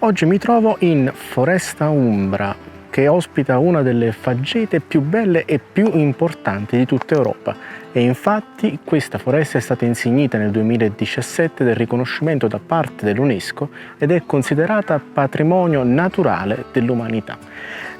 Oggi mi trovo in Foresta Umbra, che ospita una delle faggete più belle e più importanti di tutta Europa. E infatti questa foresta è stata insignita nel 2017 del riconoscimento da parte dell'UNESCO ed è considerata patrimonio naturale dell'umanità.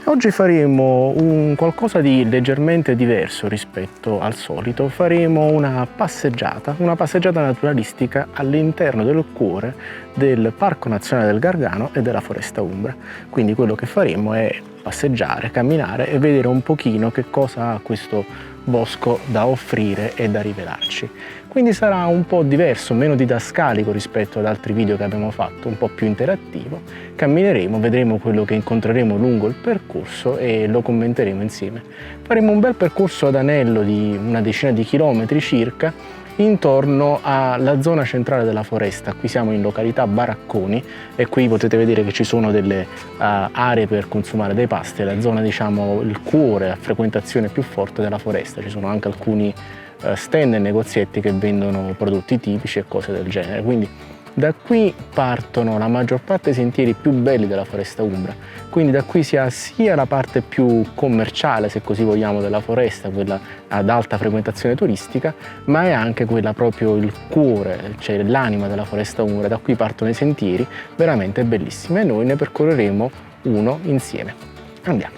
Oggi faremo qualcosa di leggermente diverso rispetto al solito. Faremo una passeggiata naturalistica all'interno del cuore del Parco Nazionale del Gargano e della Foresta Umbra. Quindi quello che faremo è passeggiare, camminare e vedere un pochino che cosa ha questo bosco da offrire e da rivelarci. Quindi sarà un po' diverso, meno didascalico rispetto ad altri video che abbiamo fatto, un po' più interattivo. Cammineremo, vedremo quello che incontreremo lungo il percorso e lo commenteremo insieme. Faremo un bel percorso ad anello di una decina di chilometri circa intorno alla zona centrale della foresta. Qui siamo in località Baracconi e qui potete vedere che ci sono delle aree per consumare dei pasti, è la zona, diciamo, il cuore, la frequentazione più forte della foresta. Ci sono anche alcuni stand e negozietti che vendono prodotti tipici e cose del genere. Quindi da qui partono la maggior parte dei sentieri più belli della Foresta Umbra. Quindi da qui si ha sia la parte più commerciale, se così vogliamo, della foresta, quella ad alta frequentazione turistica, ma è anche quella proprio il cuore, cioè l'anima della Foresta Umbra. Da qui partono i sentieri veramente bellissimi e noi ne percorreremo uno insieme. Andiamo!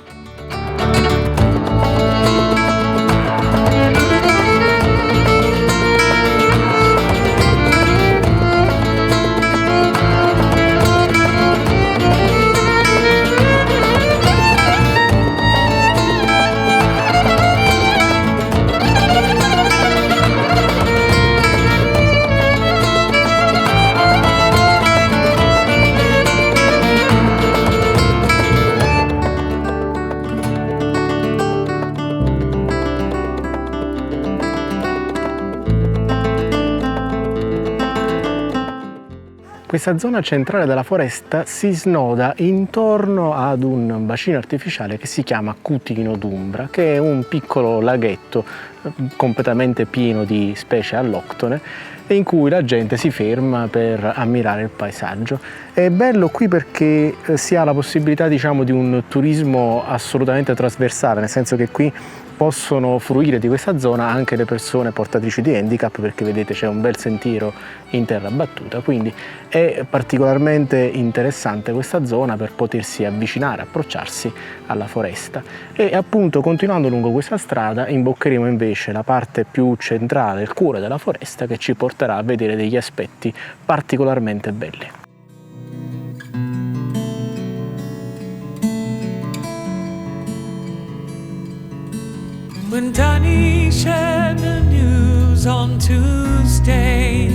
Questa zona centrale della foresta si snoda intorno ad un bacino artificiale che si chiama Cutino d'Umbra, che è un piccolo laghetto completamente pieno di specie alloctone e in cui la gente si ferma per ammirare il paesaggio. È bello qui perché si ha la possibilità, diciamo, di un turismo assolutamente trasversale, nel senso che qui possono fruire di questa zona anche le persone portatrici di handicap, perché vedete c'è un bel sentiero in terra battuta, quindi è particolarmente interessante questa zona per potersi avvicinare, approcciarsi alla foresta. E appunto, continuando lungo questa strada, imboccheremo invece la parte più centrale, il cuore della foresta, che ci porterà a vedere degli aspetti particolarmente belli. When Danny shared the news on Tuesday,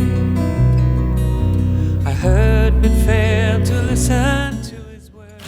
I heard but failed to listen to his words.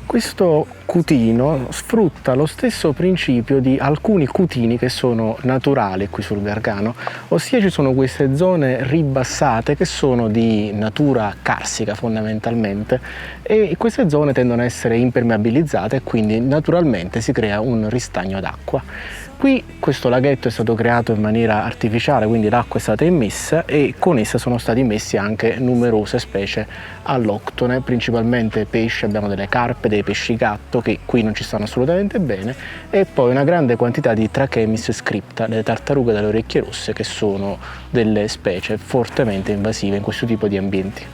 Questo cutino sfrutta lo stesso principio di alcuni cutini che sono naturali qui sul Gargano, ossia ci sono queste zone ribassate che sono di natura carsica fondamentalmente e queste zone tendono a essere impermeabilizzate e quindi naturalmente si crea un ristagno d'acqua. Qui questo laghetto è stato creato in maniera artificiale, quindi l'acqua è stata immessa e con essa sono stati immessi anche numerose specie alloctone, principalmente pesci. Abbiamo delle carpe, dei pesci gatto che qui non ci stanno assolutamente bene e poi una grande quantità di Trachemis scripta, le tartarughe dalle orecchie rosse, che sono delle specie fortemente invasive in questo tipo di ambienti.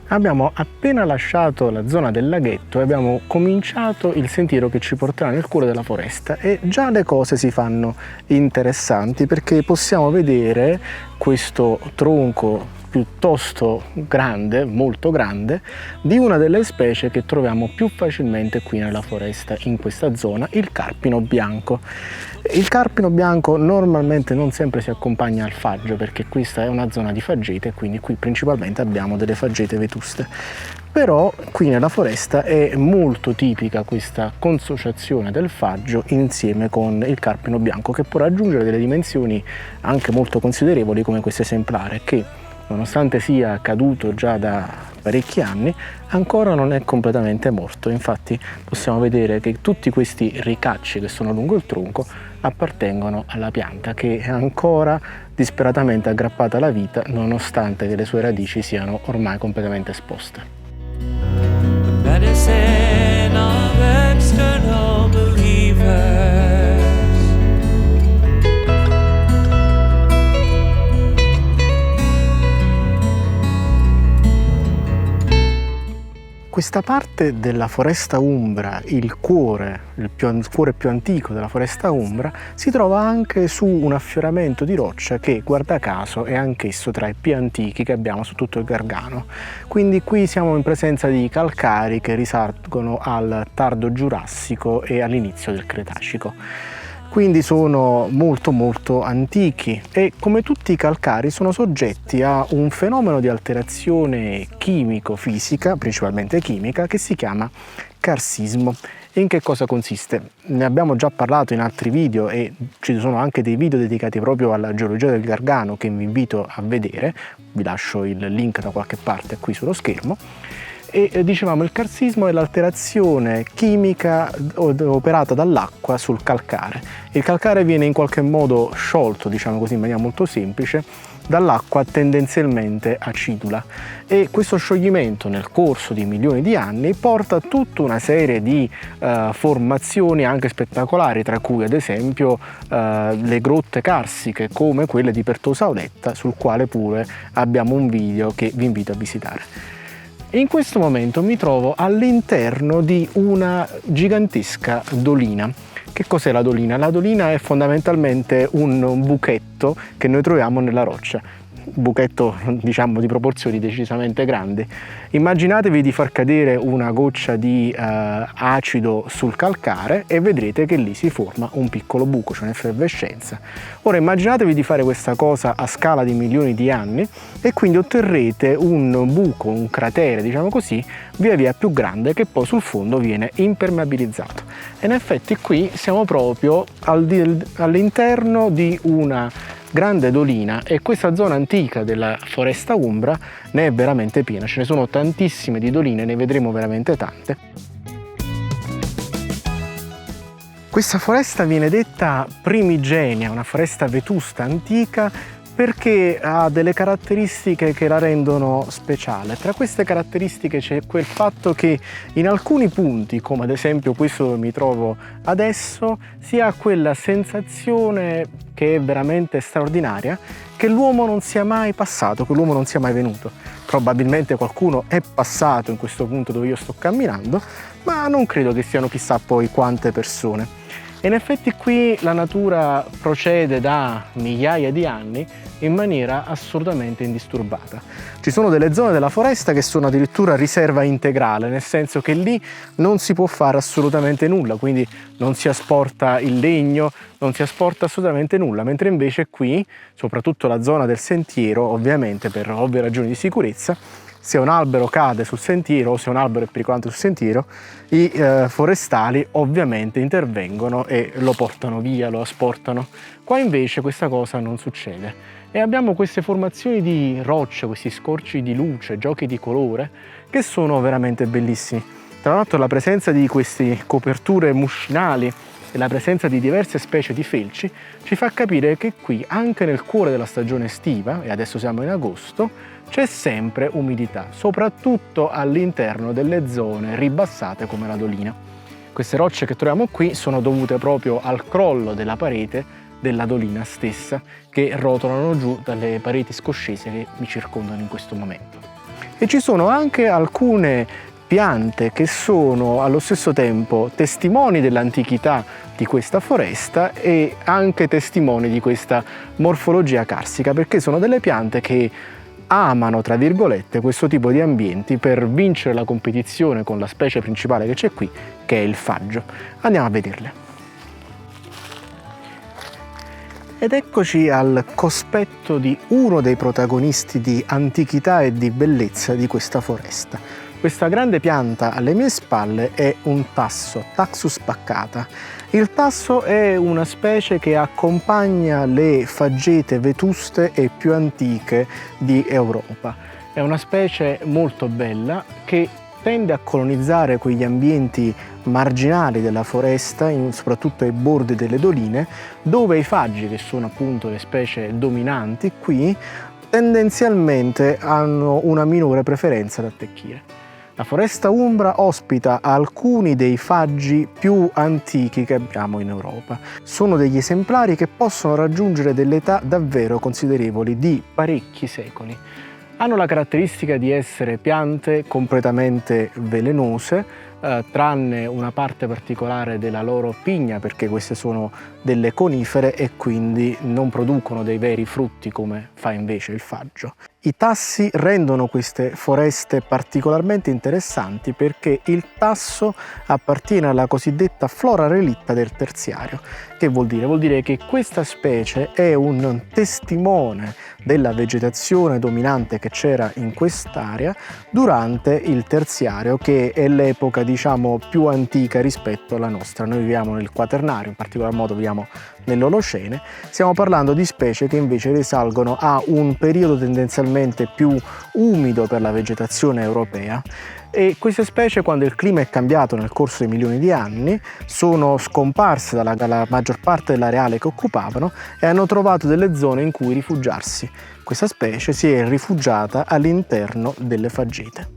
Abbiamo appena lasciato la zona del laghetto e abbiamo cominciato il sentiero che ci porterà nel cuore della foresta e già le cose si fanno interessanti perché possiamo vedere questo tronco piuttosto grande, molto grande, di una delle specie che troviamo più facilmente qui nella foresta, in questa zona, il carpino bianco. Il carpino bianco normalmente non sempre si accompagna al faggio, perché questa è una zona di faggete, quindi qui principalmente abbiamo delle faggete vetuste. Però qui nella foresta è molto tipica questa consociazione del faggio insieme con il carpino bianco, che può raggiungere delle dimensioni anche molto considerevoli, come questo esemplare, che nonostante sia caduto già da parecchi anni, ancora non è completamente morto. Infatti possiamo vedere che tutti questi ricacci che sono lungo il tronco appartengono alla pianta, che è ancora disperatamente aggrappata alla vita, nonostante che le sue radici siano ormai completamente esposte. Medicine of external believers. Questa parte della foresta umbra, il cuore più antico della foresta umbra, si trova anche su un affioramento di roccia che, guarda caso, è anch'esso tra i più antichi che abbiamo su tutto il Gargano. Quindi qui siamo in presenza di calcari che risalgono al tardo Giurassico e all'inizio del Cretacico. Quindi sono molto antichi e, come tutti i calcari, sono soggetti a un fenomeno di alterazione chimico-fisica, principalmente chimica, che si chiama carsismo. E in che cosa consiste? Ne abbiamo già parlato in altri video e ci sono anche dei video dedicati proprio alla geologia del Gargano che vi invito a vedere, vi lascio il link da qualche parte qui sullo schermo. E dicevamo, il carsismo è l'alterazione chimica operata dall'acqua sul calcare. Il calcare viene in qualche modo sciolto, diciamo così in maniera molto semplice, dall'acqua tendenzialmente acidula, e questo scioglimento nel corso di milioni di anni porta a tutta una serie di formazioni anche spettacolari, tra cui ad esempio le grotte carsiche come quelle di Pertosa Audetta, sul quale pure abbiamo un video che vi invito a visitare. In questo momento mi trovo all'interno di una gigantesca dolina. Che cos'è la dolina? La dolina è fondamentalmente un buchetto che noi troviamo nella roccia. Buchetto, diciamo, di proporzioni decisamente grandi. Immaginatevi di far cadere una goccia di acido sul calcare e vedrete che lì si forma un piccolo buco, cioè un'effervescenza. Ora immaginatevi di fare questa cosa a scala di milioni di anni e quindi otterrete un buco, un cratere, diciamo così, via via più grande, che poi sul fondo viene impermeabilizzato. E in effetti qui siamo proprio all'interno di una grande dolina, e questa zona antica della foresta umbra ne è veramente piena. Ce ne sono tantissime di doline, ne vedremo veramente tante. Questa foresta viene detta primigenia, una foresta vetusta antica, perché ha delle caratteristiche che la rendono speciale. Tra queste caratteristiche c'è quel fatto che in alcuni punti, come ad esempio questo dove mi trovo adesso, si ha quella sensazione, che è veramente straordinaria, che l'uomo non sia mai passato, che l'uomo non sia mai venuto. Probabilmente qualcuno è passato in questo punto dove io sto camminando, ma non credo che siano chissà poi quante persone. E in effetti qui la natura procede da migliaia di anni in maniera assolutamente indisturbata. Ci sono delle zone della foresta che sono addirittura riserva integrale, nel senso che lì non si può fare assolutamente nulla, quindi non si asporta il legno, non si asporta assolutamente nulla, mentre invece qui, soprattutto la zona del sentiero, ovviamente per ovvie ragioni di sicurezza, se un albero cade sul sentiero o se un albero è pericoloso sul sentiero, i forestali ovviamente intervengono e lo portano via, lo asportano. Qua invece questa cosa non succede e abbiamo queste formazioni di rocce, questi scorci di luce, giochi di colore che sono veramente bellissimi. Tra l'altro la presenza di queste coperture muscinali e la presenza di diverse specie di felci ci fa capire che qui, anche nel cuore della stagione estiva, e adesso siamo in agosto, c'è sempre umidità, soprattutto all'interno delle zone ribassate come la dolina. Queste rocce che troviamo qui sono dovute proprio al crollo della parete della dolina stessa, che rotolano giù dalle pareti scoscese che mi circondano in questo momento. E ci sono anche alcune piante che sono allo stesso tempo testimoni dell'antichità di questa foresta e anche testimoni di questa morfologia carsica, perché sono delle piante che amano, tra virgolette, questo tipo di ambienti per vincere la competizione con la specie principale che c'è qui, che è il faggio. Andiamo a vederle. Ed eccoci al cospetto di uno dei protagonisti di antichità e di bellezza di questa foresta. Questa grande pianta alle mie spalle è un tasso, Taxus baccata. Il tasso è una specie che accompagna le faggete vetuste e più antiche di Europa. È una specie molto bella che tende a colonizzare quegli ambienti marginali della foresta, soprattutto ai bordi delle doline, dove i faggi, che sono appunto le specie dominanti qui, tendenzialmente hanno una minore preferenza da attecchire. La foresta umbra ospita alcuni dei faggi più antichi che abbiamo in Europa. Sono degli esemplari che possono raggiungere delle età davvero considerevoli di parecchi secoli. Hanno la caratteristica di essere piante completamente velenose, tranne una parte particolare della loro pigna, perché queste sono delle conifere e quindi non producono dei veri frutti come fa invece il faggio. I tassi rendono queste foreste particolarmente interessanti perché il tasso appartiene alla cosiddetta flora relitta del terziario. Che vuol dire? Vuol dire che questa specie è un testimone della vegetazione dominante che c'era in quest'area durante il terziario, che è l'epoca diciamo più antica rispetto alla nostra. Noi viviamo nel Quaternario, in particolar modo viviamo nell'Olocene. Stiamo parlando di specie che invece risalgono a un periodo tendenzialmente più umido per la vegetazione europea, e queste specie, quando il clima è cambiato nel corso dei milioni di anni, sono scomparse dalla maggior parte dell'areale che occupavano e hanno trovato delle zone in cui rifugiarsi. Questa specie si è rifugiata all'interno delle faggete.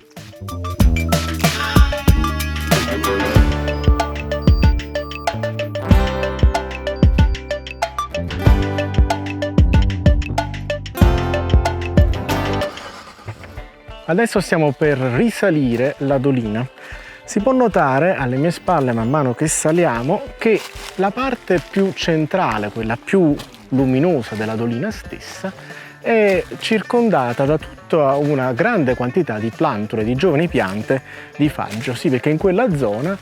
Adesso stiamo per risalire la dolina. Si può notare alle mie spalle, man mano che saliamo, che la parte più centrale, quella più luminosa della dolina stessa, è circondata da tutta una grande quantità di plantule, di giovani piante di faggio. Sì, perché in quella zona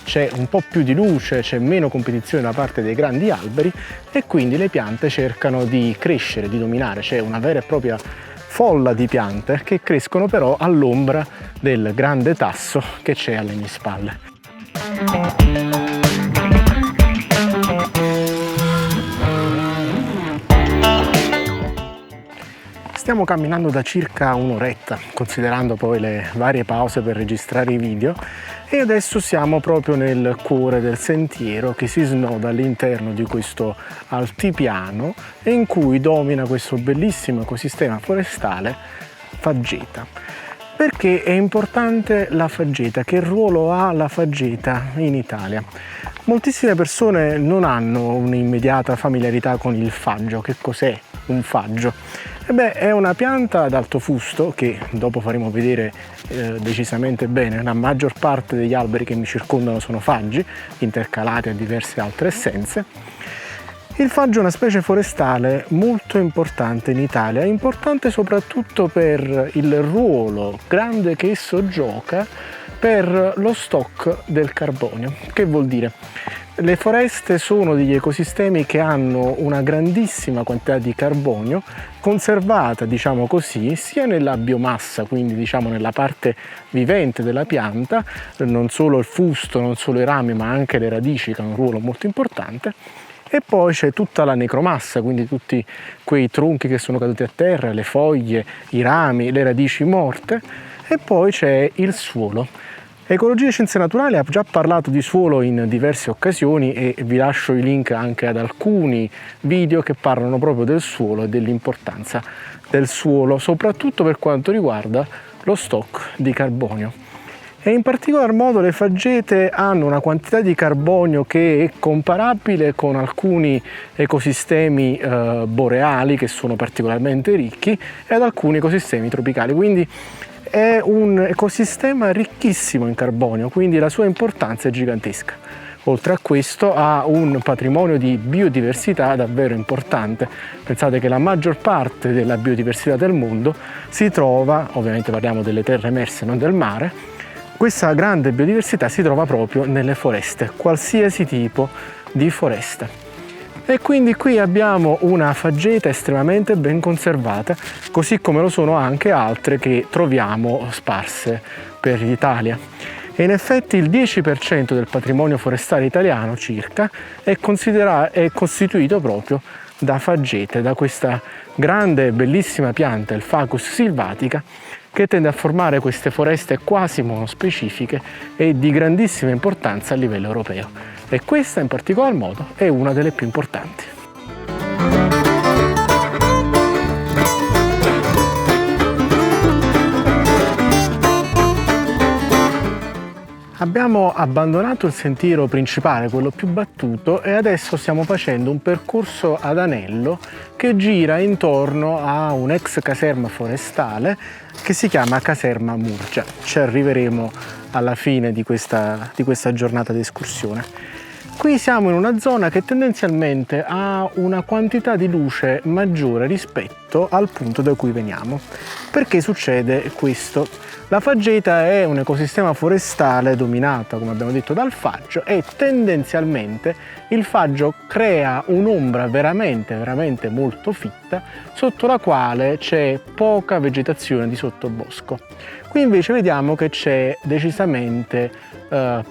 c'è un po' più di luce, c'è meno competizione da parte dei grandi alberi e quindi le piante cercano di crescere, di dominare. C'è una vera e propria folla di piante che crescono però all'ombra del grande tasso che c'è alle mie spalle. Stiamo camminando da circa un'oretta, considerando poi le varie pause per registrare i video, e adesso siamo proprio nel cuore del sentiero che si snoda all'interno di questo altipiano e in cui domina questo bellissimo ecosistema forestale faggeta. Perché è importante la faggeta? Che ruolo ha la faggeta in Italia? Moltissime persone non hanno un'immediata familiarità con il faggio. Che cos'è un faggio? È una pianta ad alto fusto che dopo faremo vedere decisamente bene. La maggior parte degli alberi che mi circondano sono faggi, intercalati a diverse altre essenze. Il faggio è una specie forestale molto importante in Italia, importante soprattutto per il ruolo grande che esso gioca per lo stock del carbonio. Che vuol dire? Le foreste sono degli ecosistemi che hanno una grandissima quantità di carbonio conservata, diciamo così, sia nella biomassa, quindi diciamo nella parte vivente della pianta, non solo il fusto, non solo i rami, ma anche le radici che hanno un ruolo molto importante. E poi c'è tutta la necromassa, quindi tutti quei tronchi che sono caduti a terra, le foglie, i rami, le radici morte, e poi c'è il suolo. Ecologia e Scienze Naturali ha già parlato di suolo in diverse occasioni e vi lascio i link anche ad alcuni video che parlano proprio del suolo e dell'importanza del suolo, soprattutto per quanto riguarda lo stock di carbonio. E in particolar modo le faggete hanno una quantità di carbonio che è comparabile con alcuni ecosistemi boreali che sono particolarmente ricchi e ad alcuni ecosistemi tropicali, quindi è un ecosistema ricchissimo in carbonio, quindi la sua importanza è gigantesca. oltre a questo ha un patrimonio di biodiversità davvero importante. Pensate che la maggior parte della biodiversità del mondo si trova, ovviamente parliamo delle terre emerse, non del mare, questa grande biodiversità si trova proprio nelle foreste, qualsiasi tipo di foresta. E quindi qui abbiamo una faggeta estremamente ben conservata, così come lo sono anche altre che troviamo sparse per l'Italia. E in effetti il 10% del patrimonio forestale italiano circa è costituito proprio da faggete, da questa grande e bellissima pianta, il Facus sylvatica, che tende a formare queste foreste quasi monospecifiche e di grandissima importanza a livello europeo. E questa in particolar modo è una delle più importanti. Abbiamo abbandonato il sentiero principale, quello più battuto, e adesso stiamo facendo un percorso ad anello che gira intorno a un'ex caserma forestale che si chiama Caserma Murgia. Ci arriveremo alla fine di questa giornata di escursione. Qui siamo in una zona che tendenzialmente ha una quantità di luce maggiore rispetto al punto da cui veniamo. Perché succede questo? La faggeta è un ecosistema forestale dominato, come abbiamo detto, dal faggio, e tendenzialmente il faggio crea un'ombra veramente molto fitta sotto la quale c'è poca vegetazione di sottobosco. Qui invece vediamo che c'è decisamente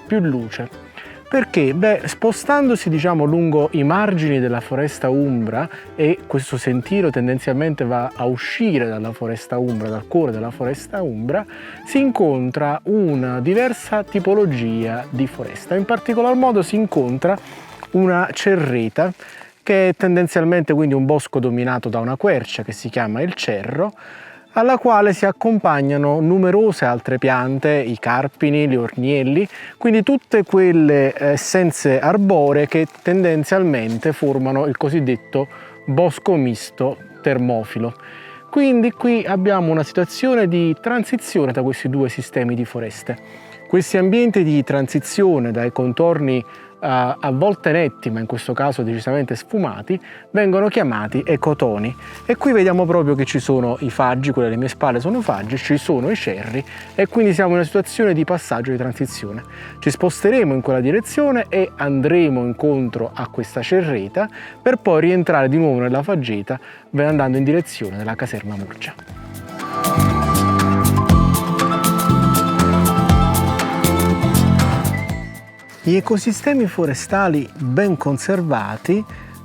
più luce. Perché? Spostandosi lungo i margini della foresta umbra, e questo sentiero tendenzialmente va a uscire dalla foresta umbra, dal cuore della foresta umbra, si incontra una diversa tipologia di foresta. In particolar modo si incontra una cerreta, che è tendenzialmente quindi un bosco dominato da una quercia che si chiama il cerro, alla quale si accompagnano numerose altre piante, i carpini, gli ornielli, quindi tutte quelle essenze arboree che tendenzialmente formano il cosiddetto bosco misto termofilo. Quindi qui abbiamo una situazione di transizione tra questi due sistemi di foreste. Questi ambienti di transizione dai contorni a volte netti, ma in questo caso decisamente sfumati, vengono chiamati ecotoni. E qui vediamo proprio che ci sono i faggi, quelli alle mie spalle sono faggi, ci sono i cerri, e quindi siamo in una situazione di passaggio, di transizione. Ci sposteremo in quella direzione e andremo incontro a questa cerreta per poi rientrare di nuovo nella faggeta andando in direzione della Caserma Murgia. Gli ecosistemi forestali ben conservati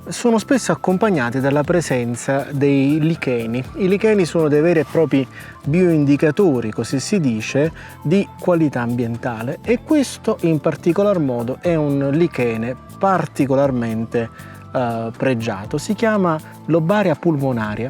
sono spesso accompagnati dalla presenza dei licheni. I licheni sono dei veri e propri bioindicatori, così si dice, di qualità ambientale, e questo in particolar modo è un lichene particolarmente pregiato. Si chiama Lobaria pulmonaria.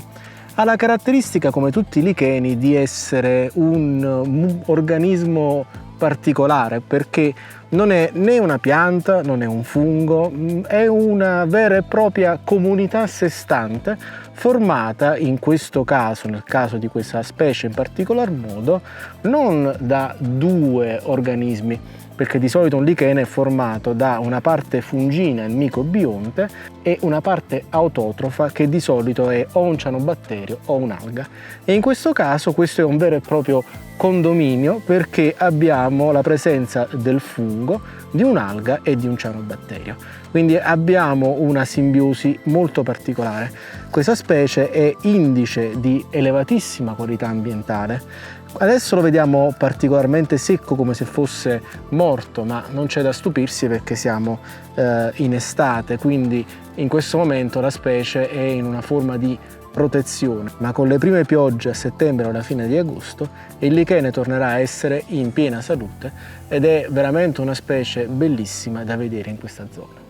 Ha la caratteristica, come tutti i licheni, di essere un organismo particolare, perché non è né una pianta, non è un fungo, è una vera e propria comunità a sé stante, formata in questo caso, nel caso di questa specie in particolar modo, non da due organismi, perché di solito un lichene è formato da una parte fungina, il micobionte, e una parte autotrofa, che di solito è o un cianobatterio o un'alga. E in questo caso questo è un vero e proprio condominio, perché abbiamo la presenza del fungo, di un'alga e di un cianobatterio. Quindi abbiamo una simbiosi molto particolare. Questa specie è indice di elevatissima qualità ambientale. Adesso lo vediamo particolarmente secco, come se fosse morto, ma non c'è da stupirsi perché siamo in estate, quindi in questo momento la specie è in una forma di protezione, ma con le prime piogge a settembre o alla fine di agosto il lichene tornerà a essere in piena salute, ed è veramente una specie bellissima da vedere in questa zona.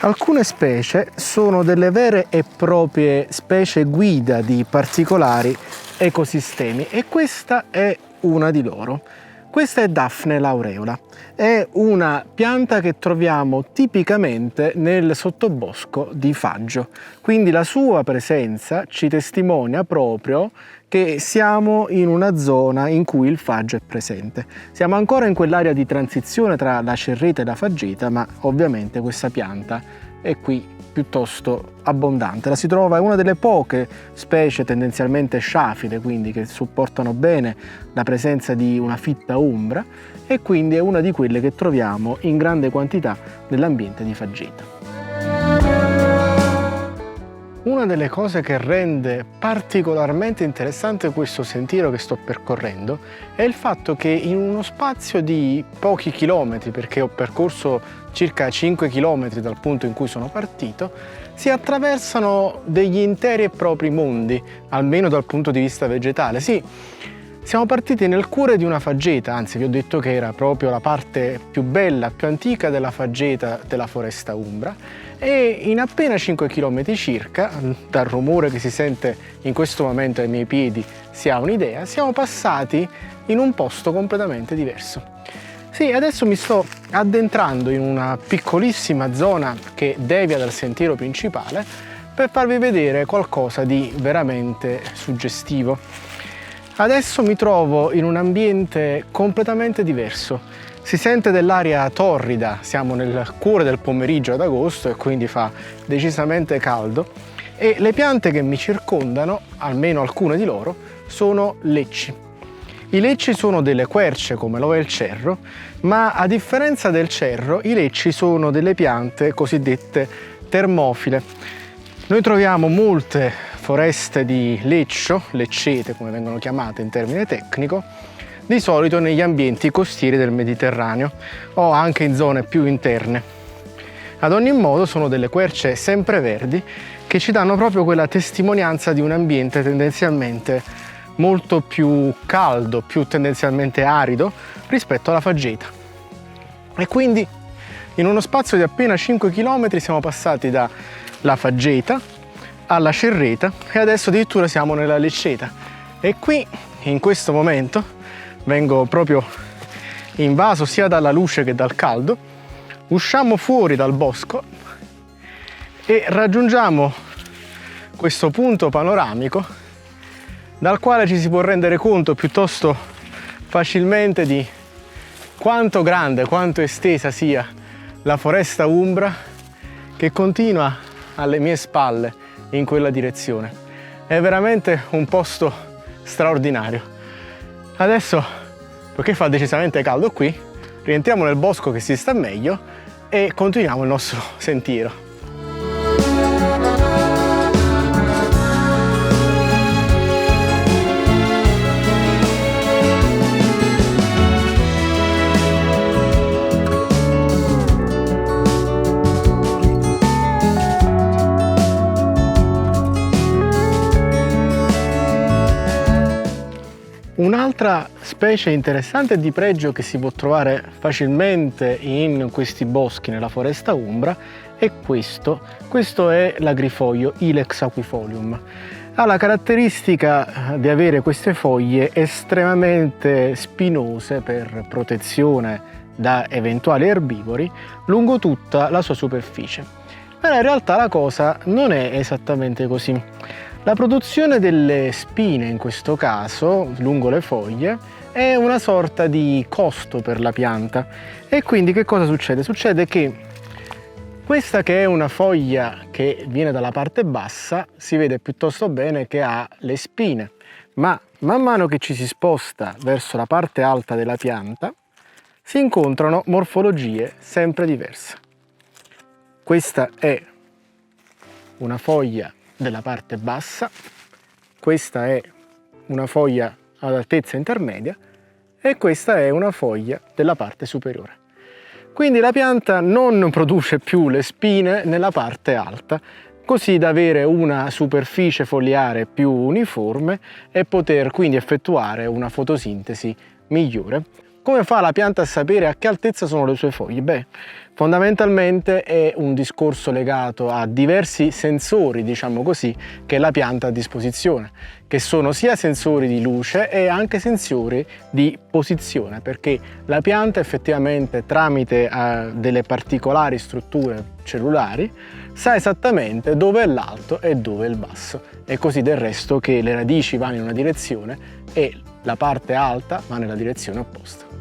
Alcune specie sono delle vere e proprie specie guida di particolari ecosistemi, e questa è una di loro. Questa è Daphne laureola, è una pianta che troviamo tipicamente nel sottobosco di Faggio, quindi la sua presenza ci testimonia proprio che siamo in una zona in cui il faggio è presente. Siamo ancora in quell'area di transizione tra la cerreta e la faggeta, ma ovviamente questa pianta è qui piuttosto abbondante. La si trova, è una delle poche specie tendenzialmente sciafide, quindi che supportano bene la presenza di una fitta ombra, e quindi è una di quelle che troviamo in grande quantità nell'ambiente di faggeta. Una delle cose che rende particolarmente interessante questo sentiero che sto percorrendo è il fatto che in uno spazio di pochi chilometri, perché ho percorso circa 5 chilometri dal punto in cui sono partito, si attraversano degli interi e propri mondi, almeno dal punto di vista vegetale. Sì, siamo partiti nel cuore di una faggeta, anzi vi ho detto che era proprio la parte più bella, più antica della faggeta della foresta umbra, e in appena 5 km circa, dal rumore che si sente in questo momento ai miei piedi si ha un'idea, siamo passati in un posto completamente diverso. Sì, adesso mi sto addentrando in una piccolissima zona che devia dal sentiero principale per farvi vedere qualcosa di veramente suggestivo. Adesso mi trovo in un ambiente completamente diverso. Si sente dell'aria torrida, siamo nel cuore del pomeriggio ad agosto e quindi fa decisamente caldo, e le piante che mi circondano, almeno alcune di loro, sono lecci. I lecci sono delle querce come lo è il cerro, ma a differenza del cerro i lecci sono delle piante cosiddette termofile. Noi troviamo molte foreste di leccio, leccete come vengono chiamate in termine tecnico, di solito negli ambienti costieri del Mediterraneo o anche in zone più interne. Ad ogni modo sono delle querce sempreverdi che ci danno proprio quella testimonianza di un ambiente tendenzialmente molto più caldo, più tendenzialmente arido rispetto alla faggeta. E quindi in uno spazio di appena 5 km siamo passati dalla faggeta alla cerreta e adesso addirittura siamo nella lecceta. E qui in questo momento vengo proprio invaso sia dalla luce che dal caldo, usciamo fuori dal bosco e raggiungiamo questo punto panoramico dal quale ci si può rendere conto piuttosto facilmente di quanto grande, quanto estesa sia la foresta umbra che continua alle mie spalle in quella direzione. È veramente un posto straordinario. Adesso, poiché fa decisamente caldo qui, rientriamo nel bosco che si sta meglio e continuiamo il nostro sentiero. Un'altra specie interessante e di pregio che si può trovare facilmente in questi boschi, nella foresta umbra, è questo. Questo è l'agrifoglio, Ilex aquifolium. Ha la caratteristica di avere queste foglie estremamente spinose per protezione da eventuali erbivori lungo tutta la sua superficie. Ma in realtà la cosa non è esattamente così. La produzione delle spine, in questo caso, lungo le foglie, è una sorta di costo per la pianta. E quindi che cosa succede? Succede che questa, che è una foglia che viene dalla parte bassa, si vede piuttosto bene che ha le spine, ma man mano che ci si sposta verso la parte alta della pianta, si incontrano morfologie sempre diverse. Questa è una foglia della parte bassa, questa è una foglia ad altezza intermedia e questa è una foglia della parte superiore. Quindi la pianta non produce più le spine nella parte alta, così da avere una superficie foliare più uniforme e poter quindi effettuare una fotosintesi migliore. Come fa la pianta a sapere a che altezza sono le sue foglie? Beh, fondamentalmente è un discorso legato a diversi sensori, diciamo così, che la pianta ha a disposizione, che sono sia sensori di luce e anche sensori di posizione, perché la pianta effettivamente tramite delle particolari strutture cellulari sa esattamente dove è l'alto e dove è il basso. È così del resto che le radici vanno in una direzione e la parte alta va nella direzione opposta.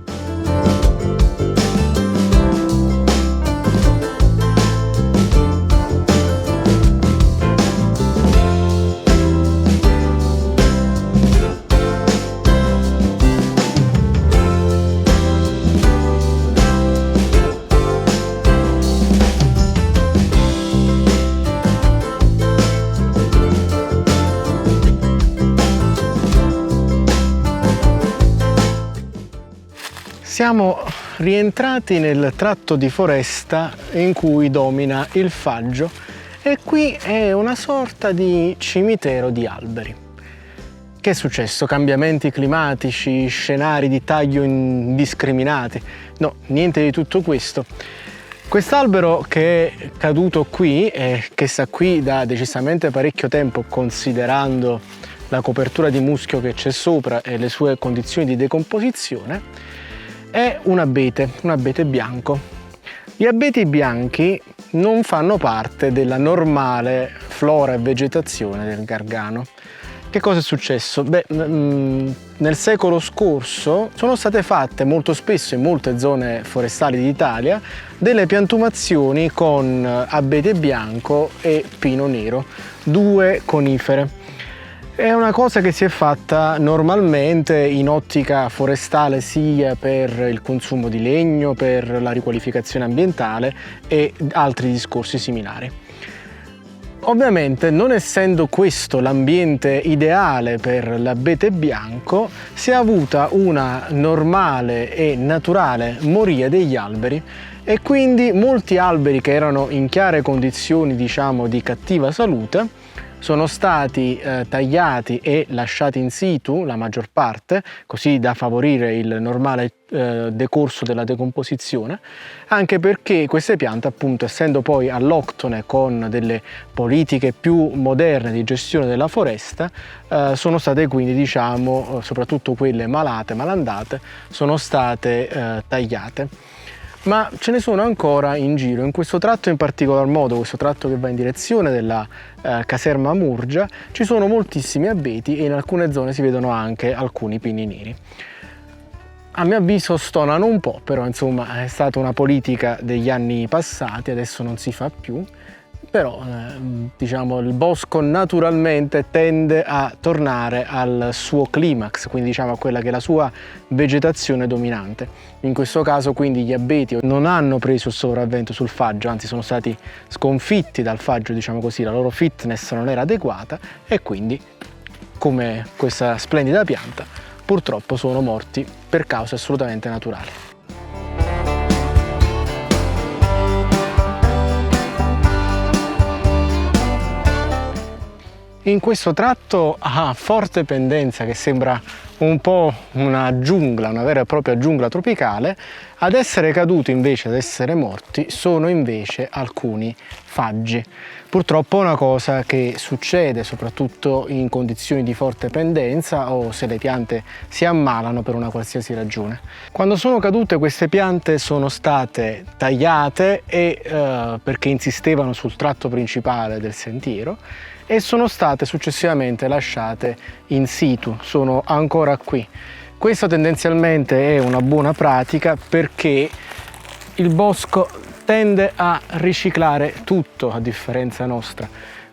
Siamo rientrati nel tratto di foresta in cui domina il faggio e qui è una sorta di cimitero di alberi. Che è successo? Cambiamenti climatici, scenari di taglio indiscriminati? No, niente di tutto questo. Quest'albero che è caduto qui e che sta qui da decisamente parecchio tempo, considerando la copertura di muschio che c'è sopra e le sue condizioni di decomposizione, è un abete bianco. Gli abeti bianchi non fanno parte della normale flora e vegetazione del Gargano. Che cosa è successo? Beh, nel secolo scorso sono state fatte molto spesso in molte zone forestali d'Italia delle piantumazioni con abete bianco e pino nero, due conifere. È una cosa che si è fatta normalmente in ottica forestale sia per il consumo di legno, per la riqualificazione ambientale e altri discorsi similari. Ovviamente, non essendo questo l'ambiente ideale per l'abete bianco, si è avuta una normale e naturale moria degli alberi e quindi molti alberi che erano in chiare condizioni, diciamo, di cattiva salute sono stati tagliati e lasciati in situ, la maggior parte, così da favorire il normale decorso della decomposizione, anche perché queste piante, appunto, essendo poi alloctone con delle politiche più moderne di gestione della foresta, sono state quindi, diciamo, soprattutto quelle malate, malandate, sono state tagliate. Ma ce ne sono ancora in giro, in questo tratto in particolar modo, questo tratto che va in direzione della caserma Murgia, ci sono moltissimi abeti e in alcune zone si vedono anche alcuni pini neri. A mio avviso stonano un po', però insomma è stata una politica degli anni passati, adesso non si fa più. Però diciamo il bosco naturalmente tende a tornare al suo climax, quindi diciamo a quella che è la sua vegetazione dominante. In questo caso quindi gli abeti non hanno preso il sopravvento sul faggio, anzi sono stati sconfitti dal faggio, diciamo così, la loro fitness non era adeguata e quindi, come questa splendida pianta, purtroppo sono morti per cause assolutamente naturali. In questo tratto a forte pendenza, che sembra un po' una giungla, una vera e propria giungla tropicale, ad essere caduti invece, ad essere morti, sono invece alcuni faggi. Purtroppo è una cosa che succede soprattutto in condizioni di forte pendenza o se le piante si ammalano per una qualsiasi ragione. Quando sono cadute queste piante sono state tagliate perché insistevano sul tratto principale del sentiero e sono state successivamente lasciate in situ, sono ancora qui. Questa tendenzialmente è una buona pratica perché il bosco tende a riciclare tutto a differenza nostra,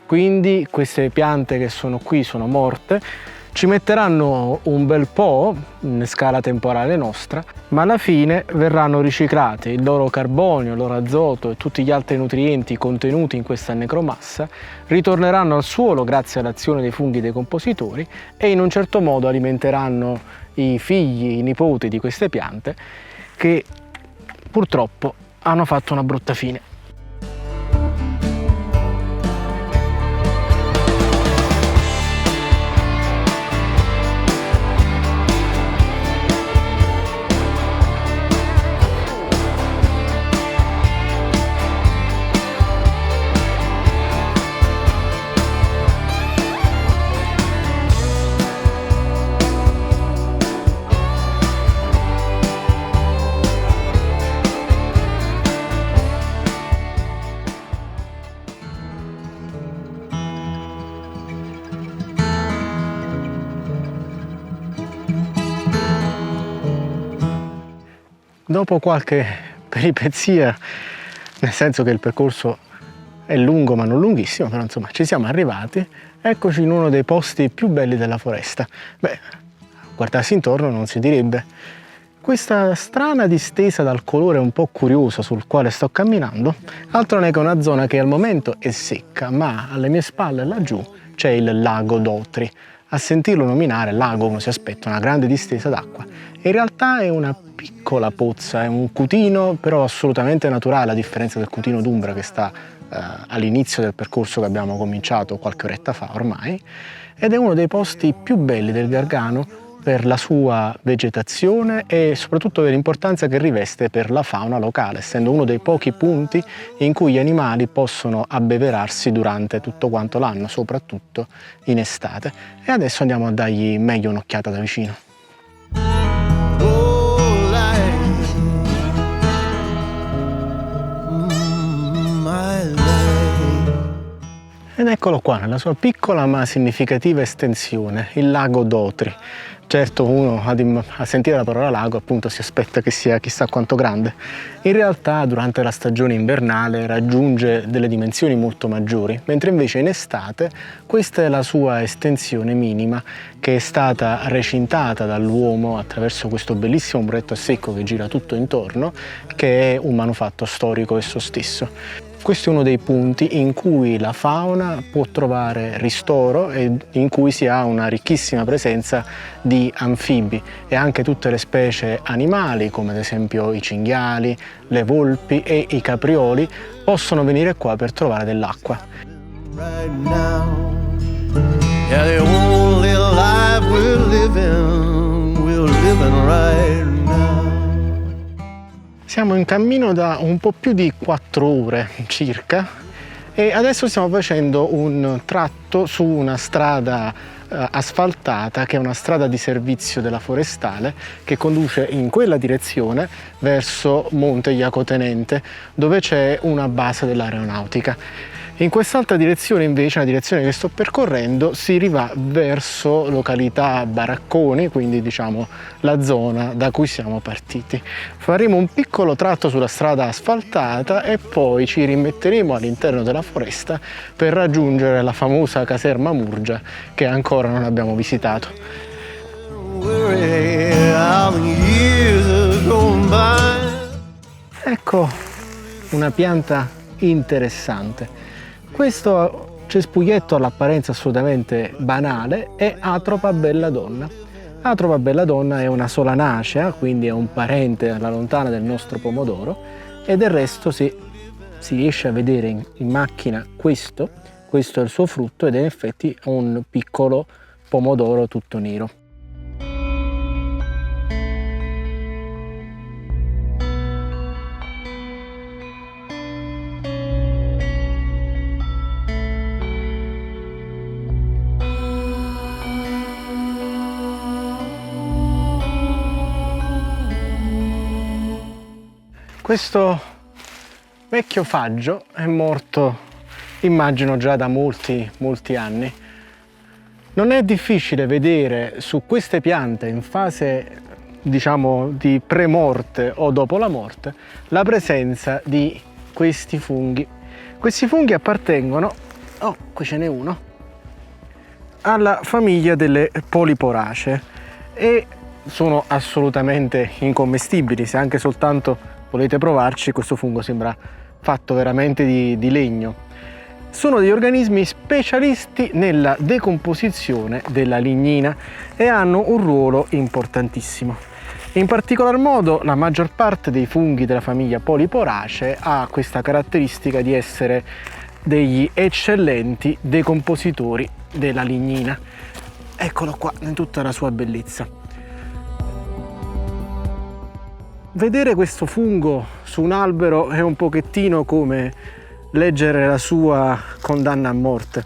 quindi queste piante che sono qui sono morte, ci metteranno un bel po' in scala temporale nostra, ma alla fine verranno riciclati, il loro carbonio, il loro azoto e tutti gli altri nutrienti contenuti in questa necromassa ritorneranno al suolo grazie all'azione dei funghi decompositori e in un certo modo alimenteranno i figli, i nipoti di queste piante che purtroppo hanno fatto una brutta fine. Dopo qualche peripezia, nel senso che il percorso è lungo ma non lunghissimo, però insomma ci siamo arrivati, eccoci in uno dei posti più belli della foresta. Beh, guardarsi intorno non si direbbe. Questa strana distesa dal colore un po' curioso sul quale sto camminando, altro non è che una zona che al momento è secca, ma alle mie spalle laggiù c'è il lago d'Otri. A sentirlo nominare lago uno si aspetta una grande distesa d'acqua. In realtà è una piccola pozza, è un cutino però assolutamente naturale, a differenza del cutino d'Umbra che sta all'inizio del percorso che abbiamo cominciato qualche oretta fa ormai, ed è uno dei posti più belli del Gargano per la sua vegetazione e soprattutto per l'importanza che riveste per la fauna locale, essendo uno dei pochi punti in cui gli animali possono abbeverarsi durante tutto quanto l'anno, soprattutto in estate. E adesso andiamo a dargli meglio un'occhiata da vicino. Ed eccolo qua, nella sua piccola ma significativa estensione, il lago d'Otri. Certo, uno a sentire la parola lago appunto si aspetta che sia chissà quanto grande. In realtà durante la stagione invernale raggiunge delle dimensioni molto maggiori, mentre invece in estate questa è la sua estensione minima, che è stata recintata dall'uomo attraverso questo bellissimo muretto a secco che gira tutto intorno, che è un manufatto storico esso stesso. Questo è uno dei punti in cui la fauna può trovare ristoro e in cui si ha una ricchissima presenza di anfibi e anche tutte le specie animali, come ad esempio i cinghiali, le volpi e i caprioli, possono venire qua per trovare dell'acqua. Siamo in cammino da un po' più di 4 ore circa e adesso stiamo facendo un tratto su una strada asfaltata, che è una strada di servizio della forestale che conduce in quella direzione verso Monte Iacotenente, dove c'è una base dell'aeronautica. In quest'altra direzione invece, la direzione che sto percorrendo, si rivà verso località Baracconi, quindi diciamo la zona da cui siamo partiti. Faremo un piccolo tratto sulla strada asfaltata e poi ci rimetteremo all'interno della foresta per raggiungere la famosa caserma Murgia che ancora non abbiamo visitato. Ecco una pianta interessante. Questo cespuglietto all'apparenza assolutamente banale è Atropa belladonna. Atropa belladonna è una solanacea, quindi è un parente alla lontana del nostro pomodoro, e del resto si riesce a vedere in macchina questo è il suo frutto ed è in effetti un piccolo pomodoro tutto nero. Questo vecchio faggio è morto, immagino, già da molti anni. Non è difficile vedere su queste piante in fase, diciamo, di premorte o dopo la morte, la presenza di questi funghi. Questi funghi appartengono, oh, qui ce n'è uno, alla famiglia delle Poliporacee e sono assolutamente incommestibili. Se anche soltanto volete provarci, questo fungo sembra fatto veramente di legno. Sono degli organismi specialisti nella decomposizione della lignina e hanno un ruolo importantissimo. In particolar modo la maggior parte dei funghi della famiglia Poliporacee ha questa caratteristica di essere degli eccellenti decompositori della lignina. Eccolo qua in tutta la sua bellezza. Vedere questo fungo su un albero è un pochettino come leggere la sua condanna a morte.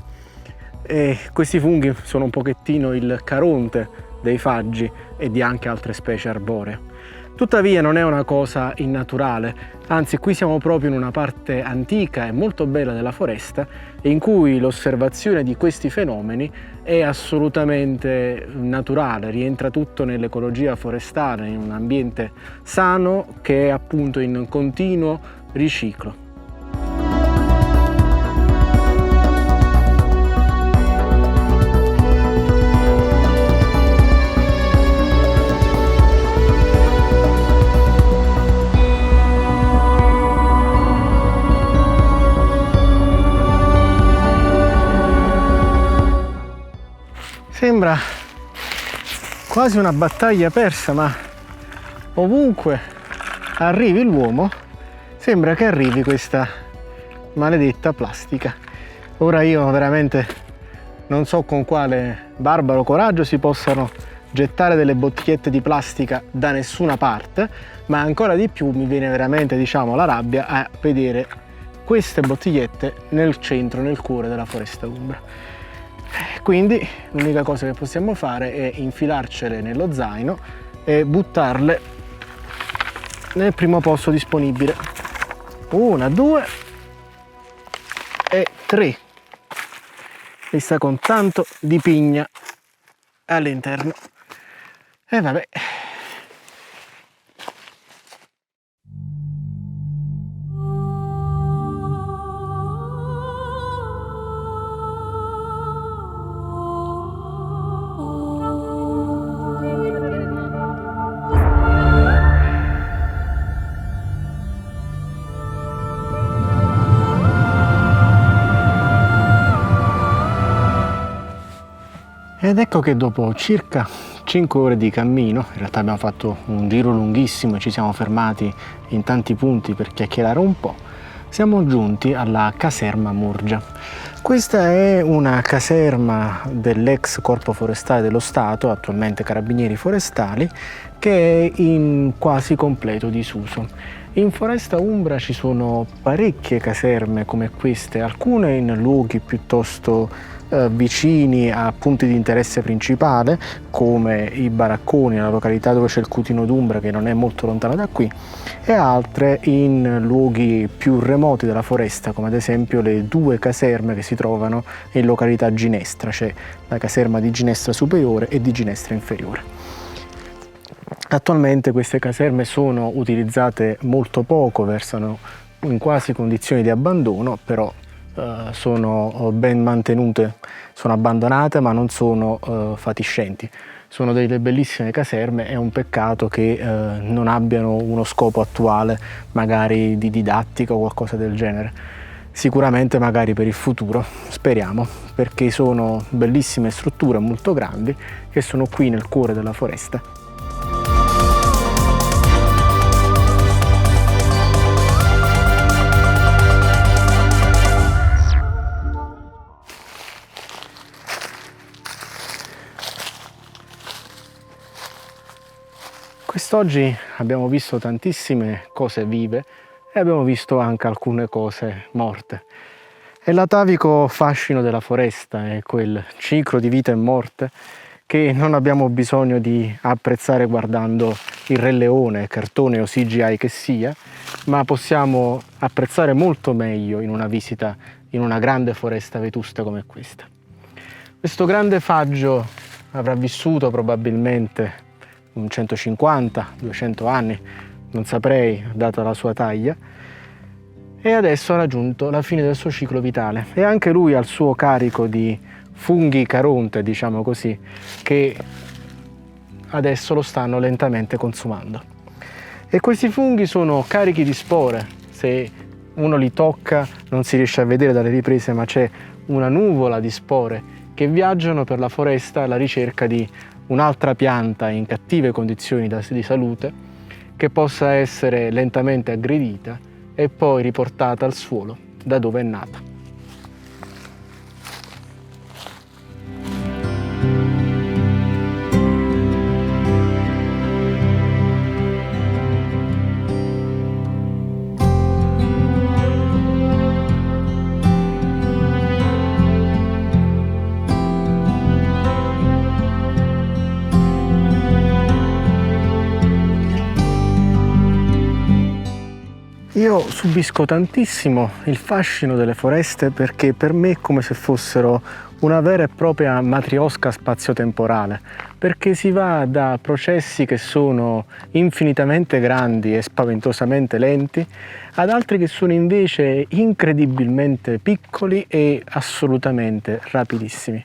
E questi funghi sono un pochettino il Caronte dei faggi e di anche altre specie arboree. Tuttavia non è una cosa innaturale, anzi qui siamo proprio in una parte antica e molto bella della foresta in cui l'osservazione di questi fenomeni è assolutamente naturale, rientra tutto nell'ecologia forestale, in un ambiente sano che è appunto in continuo riciclo. Sembra quasi una battaglia persa, ma ovunque arrivi l'uomo sembra che arrivi questa maledetta plastica. Ora io veramente non so con quale barbaro coraggio si possano gettare delle bottigliette di plastica da nessuna parte, ma ancora di più mi viene veramente, diciamo, la rabbia a vedere queste bottigliette nel centro, nel cuore della foresta umbra. Quindi l'unica cosa che possiamo fare è infilarcele nello zaino e buttarle nel primo posto disponibile. 1, 2 e 3. Vista con tanto di pigna all'interno. E vabbè. Ed ecco che dopo circa 5 ore di cammino, in realtà abbiamo fatto un giro lunghissimo e ci siamo fermati in tanti punti per chiacchierare un po', siamo giunti alla caserma Murgia. Questa è una caserma dell'ex Corpo Forestale dello Stato, attualmente Carabinieri Forestali, che è in quasi completo disuso. In Foresta Umbra ci sono parecchie caserme come queste, alcune in luoghi piuttosto vicini a punti di interesse principale come i baracconi, la località dove c'è il Cutino d'Umbra che non è molto lontano da qui, e altre in luoghi più remoti della foresta come ad esempio le 2 caserme che si trovano in località Ginestra, c'è la caserma di Ginestra Superiore e di Ginestra Inferiore. Attualmente queste caserme sono utilizzate molto poco, versano in quasi condizioni di abbandono, però sono ben mantenute, sono abbandonate ma non sono fatiscenti. Sono delle bellissime caserme, è un peccato che non abbiano uno scopo attuale, magari di didattica o qualcosa del genere. Sicuramente magari per il futuro, speriamo, perché sono bellissime strutture molto grandi che sono qui nel cuore della foresta. Quest'oggi abbiamo visto tantissime cose vive e abbiamo visto anche alcune cose morte. E l'atavico fascino della foresta è quel ciclo di vita e morte che non abbiamo bisogno di apprezzare guardando il Re Leone, cartone o CGI che sia, ma possiamo apprezzare molto meglio in una visita in una grande foresta vetusta come questa. Questo grande faggio avrà vissuto probabilmente 150-200 anni, non saprei, data la sua taglia, e adesso ha raggiunto la fine del suo ciclo vitale e anche lui ha il suo carico di funghi caronte, diciamo così, che adesso lo stanno lentamente consumando. E questi funghi sono carichi di spore, se uno li tocca non si riesce a vedere dalle riprese, ma c'è una nuvola di spore che viaggiano per la foresta alla ricerca di un'altra pianta in cattive condizioni di salute che possa essere lentamente aggredita e poi riportata al suolo da dove è nata. Io subisco tantissimo il fascino delle foreste perché per me è come se fossero una vera e propria matriosca spazio-temporale, perché si va da processi che sono infinitamente grandi e spaventosamente lenti ad altri che sono invece incredibilmente piccoli e assolutamente rapidissimi.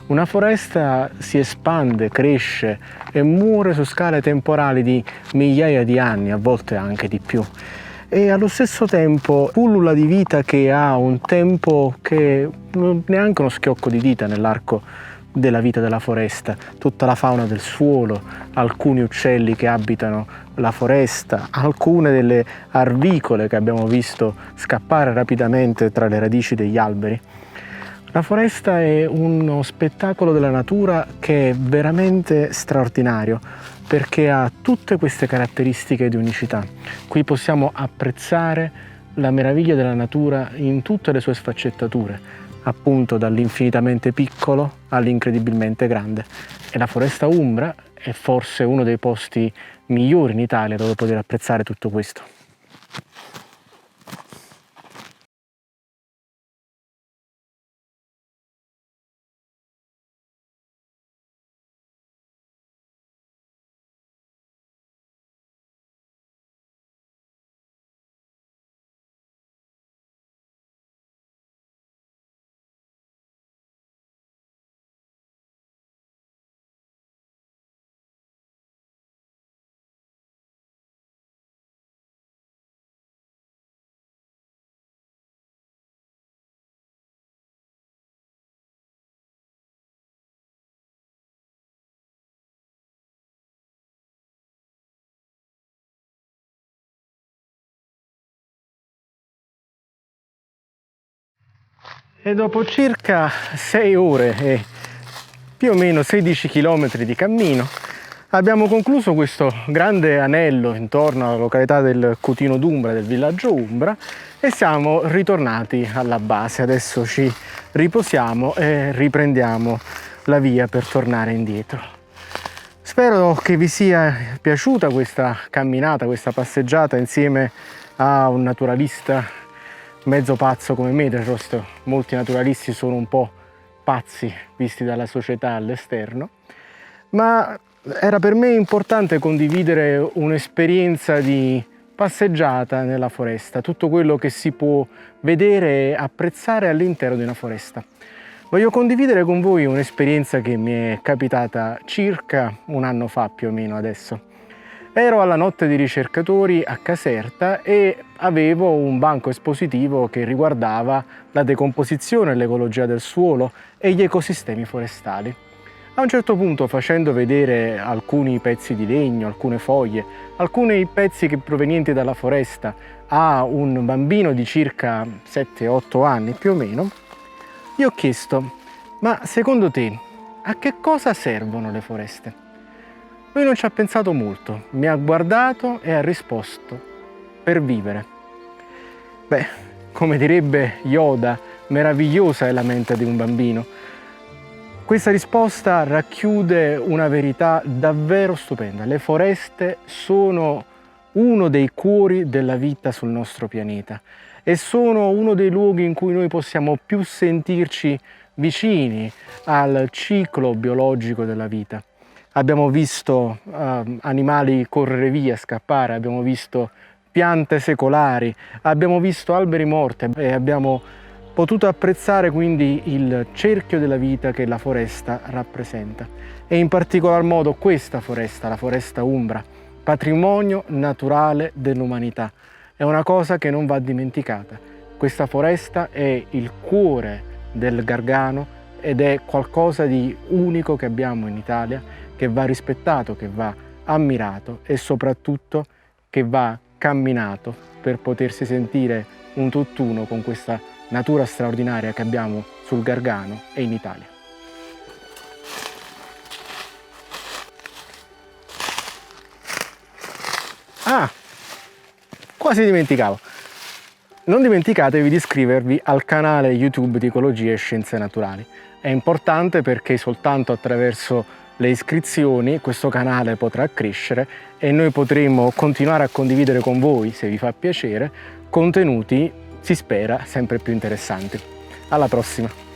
Una foresta si espande, cresce e muore su scale temporali di migliaia di anni, a volte anche di più. E allo stesso tempo pullula di vita che ha un tempo che non è neanche uno schiocco di dita nell'arco della vita della foresta, tutta la fauna del suolo, alcuni uccelli che abitano la foresta, alcune delle arvicole che abbiamo visto scappare rapidamente tra le radici degli alberi. La foresta è uno spettacolo della natura che è veramente straordinario perché ha tutte queste caratteristiche di unicità. Qui possiamo apprezzare la meraviglia della natura in tutte le sue sfaccettature, appunto dall'infinitamente piccolo all'incredibilmente grande. E la foresta umbra è forse uno dei posti migliori in Italia dove poter apprezzare tutto questo. E dopo circa 6 ore e più o meno 16 km di cammino abbiamo concluso questo grande anello intorno alla località del Cutino d'Umbra, del villaggio Umbra, e siamo ritornati alla base. Adesso ci riposiamo e riprendiamo la via per tornare indietro. Spero che vi sia piaciuta questa camminata, questa passeggiata insieme a un naturalista mezzo pazzo come me. Del resto molti naturalisti sono un po' pazzi visti dalla società all'esterno, ma era per me importante condividere un'esperienza di passeggiata nella foresta, tutto quello che si può vedere e apprezzare all'interno di una foresta. Voglio condividere con voi un'esperienza che mi è capitata circa un anno fa più o meno adesso. Ero alla notte dei ricercatori a Caserta e avevo un banco espositivo che riguardava la decomposizione e l'ecologia del suolo e gli ecosistemi forestali. A un certo punto, facendo vedere alcuni pezzi di legno, alcune foglie, alcuni pezzi provenienti dalla foresta a un bambino di circa 7-8 anni più o meno, gli ho chiesto: ma secondo te a che cosa servono le foreste? Lui non ci ha pensato molto, mi ha guardato e ha risposto: per vivere. Beh, come direbbe Yoda, meravigliosa è la mente di un bambino. Questa risposta racchiude una verità davvero stupenda. Le foreste sono uno dei cuori della vita sul nostro pianeta e sono uno dei luoghi in cui noi possiamo più sentirci vicini al ciclo biologico della vita. Abbiamo visto animali correre via, scappare, abbiamo visto piante secolari, abbiamo visto alberi morti e abbiamo potuto apprezzare quindi il cerchio della vita che la foresta rappresenta. E in particolar modo questa foresta, la foresta umbra, patrimonio naturale dell'umanità. È una cosa che non va dimenticata. Questa foresta è il cuore del Gargano ed è qualcosa di unico che abbiamo in Italia, che va rispettato, che va ammirato e soprattutto che va camminato per potersi sentire un tutt'uno con questa natura straordinaria che abbiamo sul Gargano e in Italia. Ah, quasi dimenticavo. Non dimenticatevi di iscrivervi al canale YouTube di Ecologia e Scienze Naturali. È importante perché soltanto attraverso le iscrizioni questo canale potrà crescere e noi potremo continuare a condividere con voi, se vi fa piacere, contenuti, si spera, sempre più interessanti. Alla prossima!